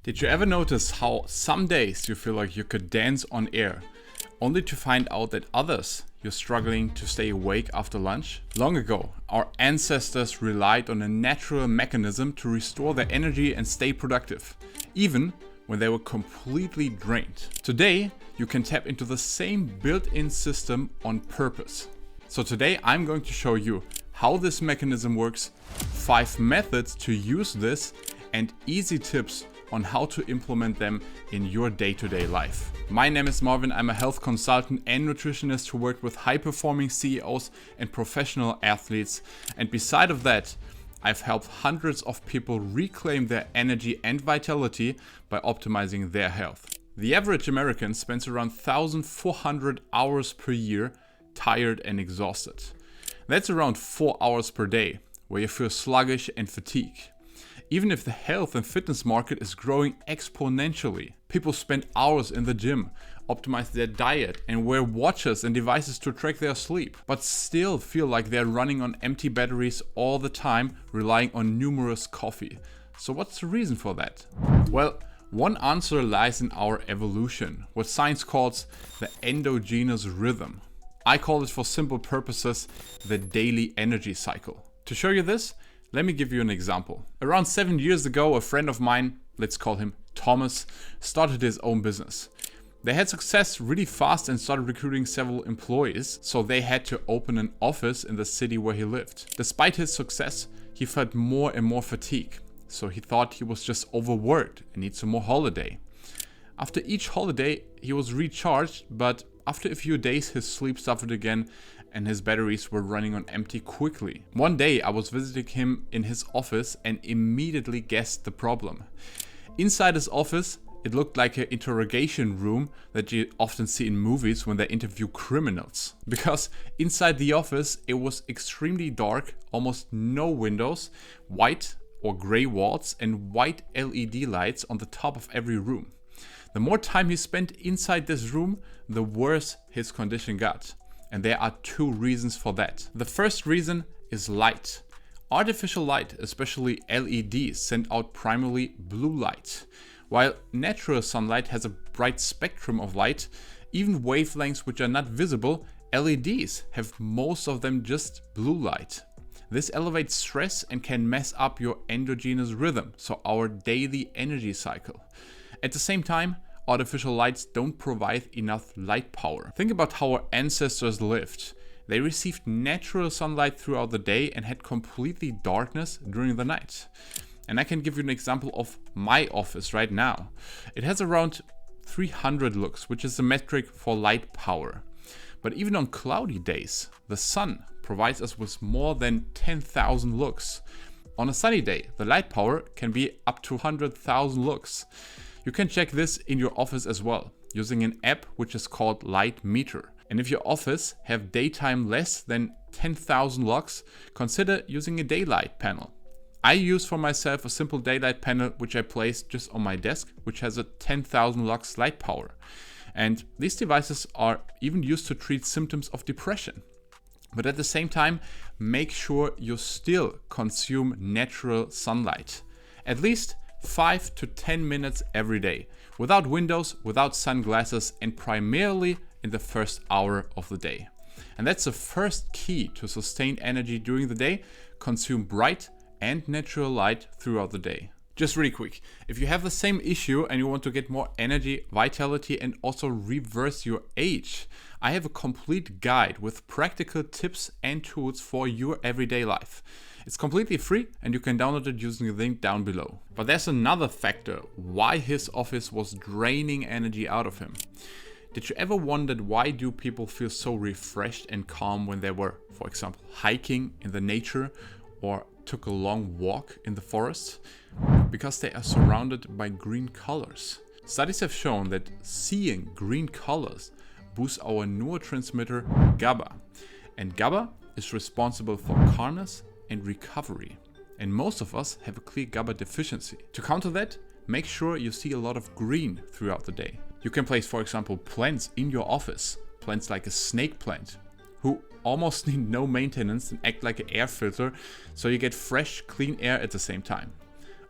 Did you ever notice how some days you feel like you could dance on air, only to find out that others you're struggling to stay awake after lunch? Long ago, our ancestors relied on a natural mechanism to restore their energy and stay productive, even when they were completely drained. Today, you can tap into the same built-in system on purpose. So today I'm going to show you how this mechanism works, 5 methods to use this, and easy tips on how to implement them in your day-to-day life. My name is Marvin. I'm a health consultant and nutritionist who worked with high-performing CEOs and professional athletes. And beside of that, I've helped hundreds of people reclaim their energy and vitality by optimizing their health. The average American spends around 1,400 hours per year tired and exhausted. That's around 4 hours per day where you feel sluggish and fatigued. Even if the health and fitness market is growing exponentially, people spend hours in the gym, optimize their diet, and wear watches and devices to track their sleep, but still feel like they're running on empty batteries all the time, relying on numerous coffee. So what's the reason for that? Well, one answer lies in our evolution, what science calls the endogenous rhythm. I call it for simple purposes the daily energy cycle. To show you this, let me give you an example. Around 7 years ago, a friend of mine, let's call him Thomas, started his own business. They had success really fast and started recruiting several employees, so they had to open an office in the city where he lived. Despite his success, he felt more and more fatigue, so he thought he was just overworked and needed some more holiday. After each holiday, he was recharged, but after a few days, his sleep suffered again and his batteries were running on empty quickly. One day I was visiting him in his office and immediately guessed the problem. Inside his office, it looked like an interrogation room that you often see in movies when they interview criminals. Because inside the office, it was extremely dark, almost no windows, white or gray walls, and white LED lights on the top of every room. The more time he spent inside this room, the worse his condition got. And there are 2 reasons for that. The first reason is light. Artificial light, especially LEDs, send out primarily blue light. While natural sunlight has a bright spectrum of light, even wavelengths which are not visible, LEDs have most of them just blue light. This elevates stress and can mess up your endogenous rhythm, so our daily energy cycle. At the same time, artificial lights don't provide enough light power. Think about how our ancestors lived. They received natural sunlight throughout the day and had completely darkness during the night. And I can give you an example of my office right now. It has around 300 lux, which is the metric for light power. But even on cloudy days, the sun provides us with more than 10,000 lux. On a sunny day, the light power can be up to 100,000 lux. You can check this in your office as well, using an app which is called Light Meter. And if your office have daytime less than 10,000 lux, consider using a daylight panel. I use for myself a simple daylight panel which I place just on my desk, which has a 10,000 lux light power. And these devices are even used to treat symptoms of depression. But at the same time, make sure you still consume natural sunlight. At least 5 to 10 minutes every day, without windows, without sunglasses, and primarily in the first hour of the day. And that's the first key to sustain energy during the day. Consume bright and natural light throughout the day. Just really quick, if you have the same issue and you want to get more energy, vitality, and also reverse your age, I have a complete guide with practical tips and tools for your everyday life. It's completely free and you can download it using the link down below. But there's another factor why his office was draining energy out of him. Did you ever wondered why do people feel so refreshed and calm when they were, for example, hiking in the nature or took a long walk in the forest? Because they are surrounded by green colors. Studies have shown that seeing green colors boosts our neurotransmitter GABA. And GABA is responsible for calmness and recovery. And most of us have a clear GABA deficiency. To counter that, make sure you see a lot of green throughout the day. You can place, for example, plants in your office. Plants like a snake plant, who almost need no maintenance and act like an air filter, so you get fresh, clean air at the same time.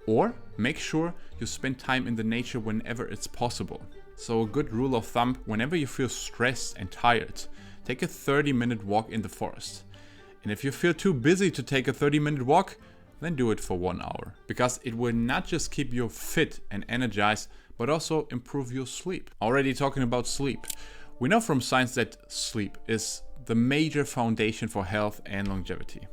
Or make sure you spend time in the nature whenever it's possible. So a good rule of thumb, whenever you feel stressed and tired, take a 30-minute walk in the forest. And if you feel too busy to take a 30-minute walk, then do it for 1 hour. Because it will not just keep you fit and energized, but also improve your sleep. Already talking about sleep. We know from science that sleep is the major foundation for health and longevity.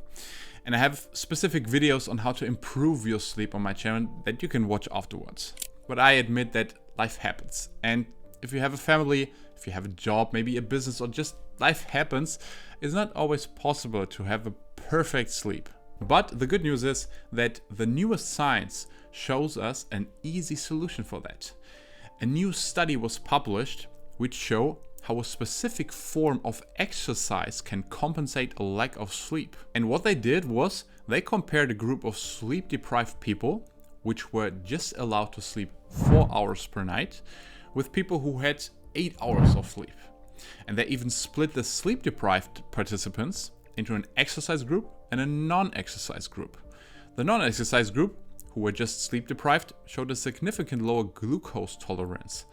And I have specific videos on how to improve your sleep on my channel that you can watch afterwards. But I admit that life happens. And if you have a family, if you have a job, maybe a business, or just life happens, it's not always possible to have a perfect sleep. But the good news is that the newest science shows us an easy solution for that. A new study was published which show how a specific form of exercise can compensate a lack of sleep. And what they did was they compared a group of sleep-deprived people, which were just allowed to sleep 4 hours per night, with people who had 8 hours of sleep. And they even split the sleep-deprived participants into an exercise group and a non-exercise group. The non-exercise group, who were just sleep-deprived, showed a significant lower glucose tolerance.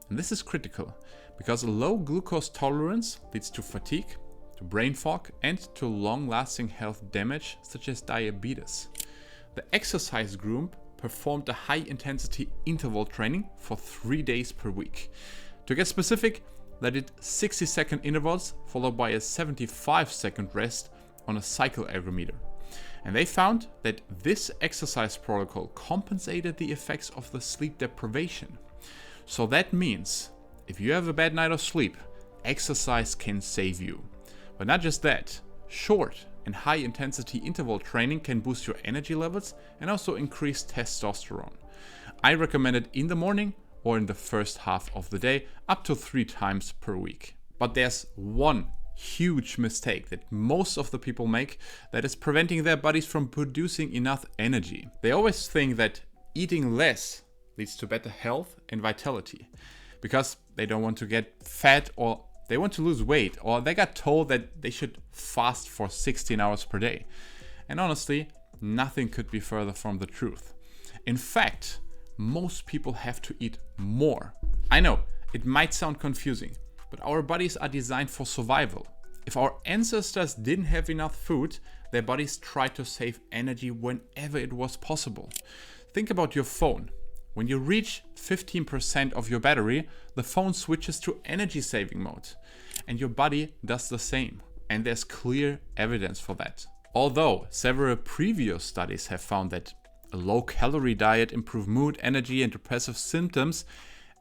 And this is critical, because a low glucose tolerance leads to fatigue, to brain fog, and to long-lasting health damage such as diabetes. The exercise group performed a high-intensity interval training for 3 days per week. To get specific, they did 60-second intervals followed by a 75-second rest on a cycle ergometer. And they found that this exercise protocol compensated the effects of the sleep deprivation. So that means if you have a bad night of sleep, exercise can save you. But not just that, short and high intensity interval training can boost your energy levels and also increase testosterone. I recommend it in the morning or in the first half of the day, up to 3 times per week. But there's one huge mistake that most of the people make that is preventing their bodies from producing enough energy. They always think that eating less leads to better health and vitality because they don't want to get fat, or they want to lose weight, or they got told that they should fast for 16 hours per day. And honestly, nothing could be further from the truth. In fact, most people have to eat more. I know, it might sound confusing, but our bodies are designed for survival. If our ancestors didn't have enough food, their bodies tried to save energy whenever it was possible. Think about your phone. When you reach 15% of your battery, the phone switches to energy saving mode. And your body does the same. And there's clear evidence for that. Although several previous studies have found that a low-calorie diet improves mood, energy, and depressive symptoms,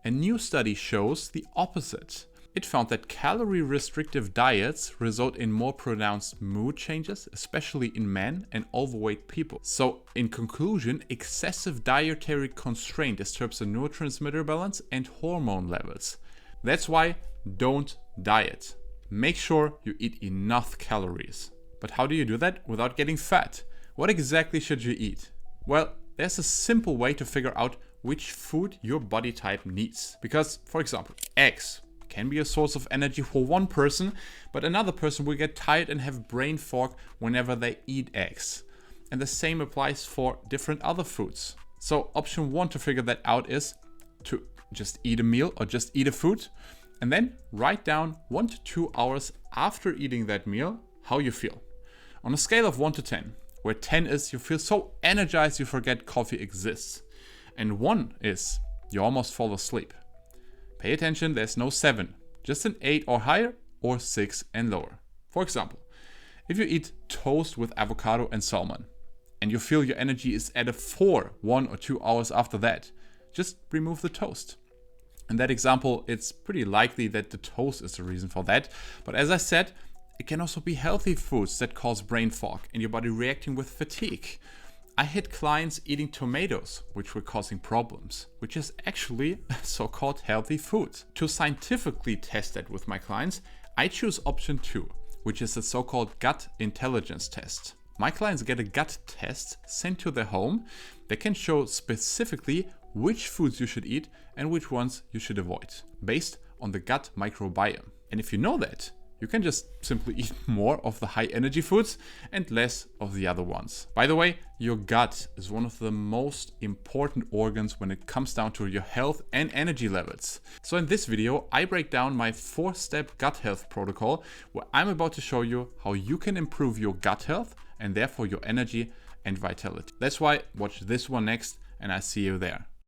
a new study shows the opposite. It found that calorie-restrictive diets result in more pronounced mood changes, especially in men and overweight people. So, in conclusion, excessive dietary constraint disturbs the neurotransmitter balance and hormone levels. That's why don't diet. Make sure you eat enough calories. But how do you do that without getting fat? What exactly should you eat? Well, there's a simple way to figure out which food your body type needs. Because, for example, eggs can be a source of energy for one person, but another person will get tired and have brain fog whenever they eat eggs. And the same applies for different other foods. So option 1 to figure that out is to just eat a meal or just eat a food, and then write down 1 to 2 hours after eating that meal how you feel. On a scale of 1 to 10, where 10 is you feel so energized you forget coffee exists, and 1 is you almost fall asleep. Pay attention, there's no 7, just an 8 or higher, or 6 and lower. For example, if you eat toast with avocado and salmon, and you feel your energy is at a 4, 1 or 2 hours after that, just remove the toast. In that example, it's pretty likely that the toast is the reason for that. But as I said, it can also be healthy foods that cause brain fog and your body reacting with fatigue. I had clients eating tomatoes, which were causing problems, which is actually so-called healthy food. To scientifically test that with my clients, I choose option 2, which is the so-called gut intelligence test. My clients get a gut test sent to their home that can show specifically which foods you should eat and which ones you should avoid, based on the gut microbiome. And if you know that, You can just simply eat more of the high energy foods and less of the other ones. By the way, your gut is one of the most important organs when it comes down to your health and energy levels. So in this video, I break down my 4-step gut health protocol, where I'm about to show you how you can improve your gut health and therefore your energy and vitality. That's why watch this one next, and I see you there.